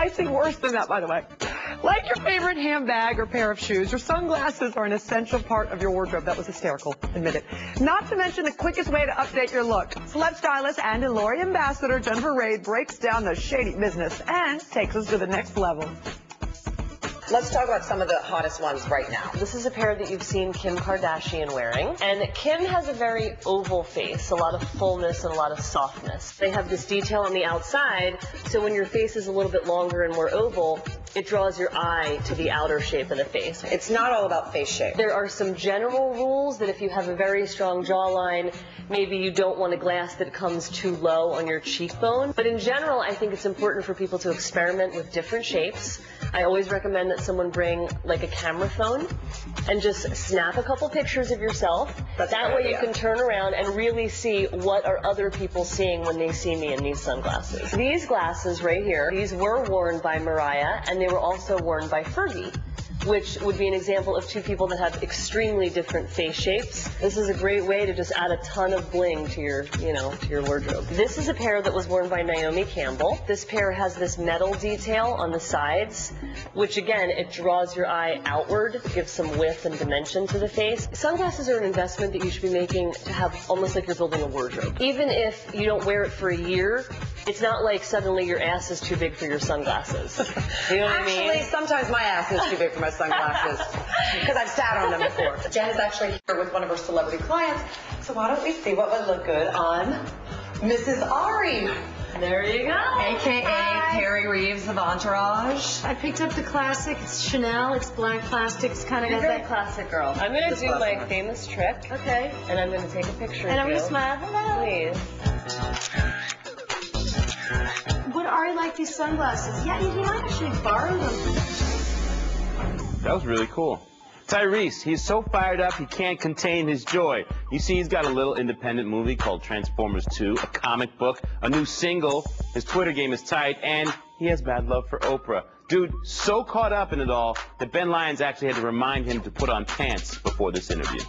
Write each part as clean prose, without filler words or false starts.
I see worse than that, by the way. Like your favorite handbag or pair of shoes, your sunglasses are an essential part of your wardrobe. That was hysterical, admit it. Not to mention the quickest way to update your look. Celeb stylist and L'Oreal ambassador Jennifer Reid breaks down the shady business and takes us to the next level. Let's talk about some of the hottest ones right now. This is a pair that you've seen Kim Kardashian wearing. And Kim has a very oval face, a lot of fullness and a lot of softness. They have this detail on the outside, so when your face is a little bit longer and more oval, it draws your eye to the outer shape of the face. It's not all about face shape. There are some general rules that if you have a very strong jawline, maybe you don't want a glass that comes too low on your cheekbone. But in general, I think it's important for people to experiment with different shapes. I always recommend that someone bring like a camera phone and just snap a couple pictures of yourself. That way you can turn around and really see what are other people seeing when they see me in these sunglasses. These glasses right here, these were worn by Mariah and they were also worn by Fergie, which would be an example of two people that have extremely different face shapes. This is a great way to just add a ton of bling to your, to your wardrobe. This is a pair that was worn by Naomi Campbell. This pair has this metal detail on the sides, which again, it draws your eye outward, gives some width and dimension to the face. Sunglasses are an investment that you should be making to have almost like you're building a wardrobe. Even if you don't wear it for a year, it's not like suddenly your ass is too big for your sunglasses. You know what I mean? Actually, sometimes my ass is too big for my sunglasses because I've sat on them before. Jen is actually here with one of her celebrity clients, so why don't we see what would look good on Mrs. Ari. There you go. AKA Perry Reeves of Entourage. I picked up the classic. It's Chanel. It's black plastic. It's kind of You're got a that classic girl. I'm going to do my famous trick. Okay. And I'm going to take a picture And of I'm you. going to smile. Hello. Please. Would Ari like these sunglasses? Yeah, you might actually borrow them. That was really cool. Tyrese, he's so fired up he can't contain his joy. You see, he's got a little independent movie called Transformers 2, a comic book, a new single, his Twitter game is tight, and he has bad love for Oprah. Dude, so caught up in it all that Ben Lyons actually had to remind him to put on pants before this interview.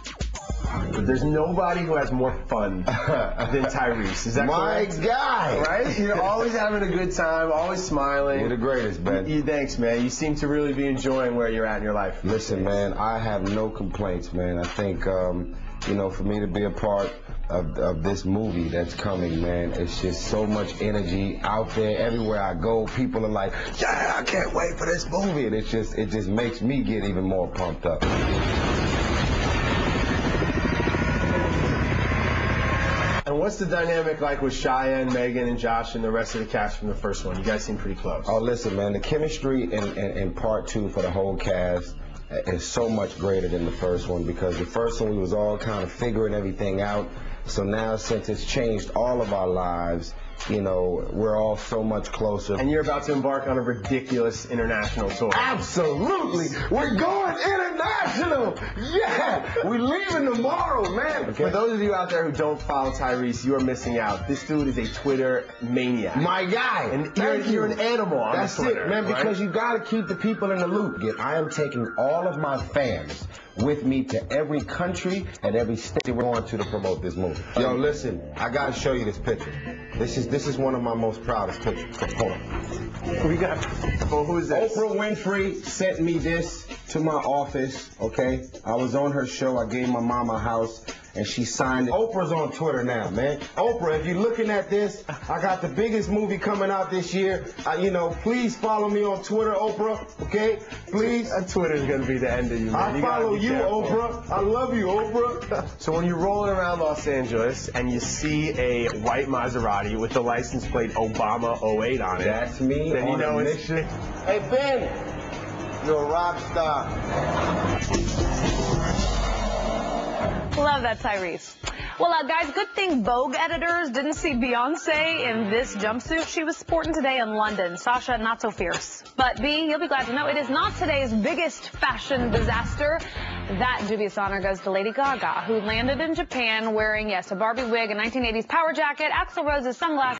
But there's nobody who has more fun than Tyrese. Is that correct? My guy! Right? You're always having a good time, always smiling. You're the greatest, Ben. Thanks, man. You seem to really be enjoying where you're at in your life. Listen, man, I have no complaints, man. I think, for me to be a part of this movie that's coming, man, it's just so much energy out there. Everywhere I go, people are like, yeah, I can't wait for this movie. And it just makes me get even more pumped up. And what's the dynamic like with Cheyenne, Megan, and Josh and the rest of the cast from the first one? You guys seem pretty close. Oh, listen, man, the chemistry in part two for the whole cast is so much greater than the first one, because the first one we was all kind of figuring everything out. So now, since it's changed all of our lives, we're all so much closer. And you're about to embark on a ridiculous international tour. Absolutely. We're going international. Yeah. We're leaving tomorrow, man. Okay. For those of you out there who don't follow Tyrese, you are missing out. This dude is a Twitter maniac. My guy. And you're an animal on That's Twitter. It, man, right? because you got to keep the people in the loop. I am taking all of my fans with me to every country and every state we're going to promote this movie. Yo, listen, I got to show you this picture. This is one of my most proudest pictures. Hold on. We got. Well, who is this? Oprah Winfrey sent me this to my office, okay? I was on her show. I gave my mom a house, and she signed it. Oprah's on Twitter now, man. Oprah, if you're looking at this, I got the biggest movie coming out this year. Please follow me on Twitter, Oprah, okay? Please. Twitter's going to be the end of you, man. I follow you, Oprah. I love you, Oprah. So when you're rolling around Los Angeles and you see a white Maserati with the license plate Obama 08 on it. That's me. Then you know it's... Hey, Ben, you're a rock star. Love that, Tyrese. Well, guys, good thing Vogue editors didn't see Beyonce in this jumpsuit she was sporting today in London. Sasha, not so fierce. But B, you'll be glad to know it is not today's biggest fashion disaster. That dubious honor goes to Lady Gaga, who landed in Japan wearing, yes, a Barbie wig, a 1980s power jacket, Axl Rose's sunglasses,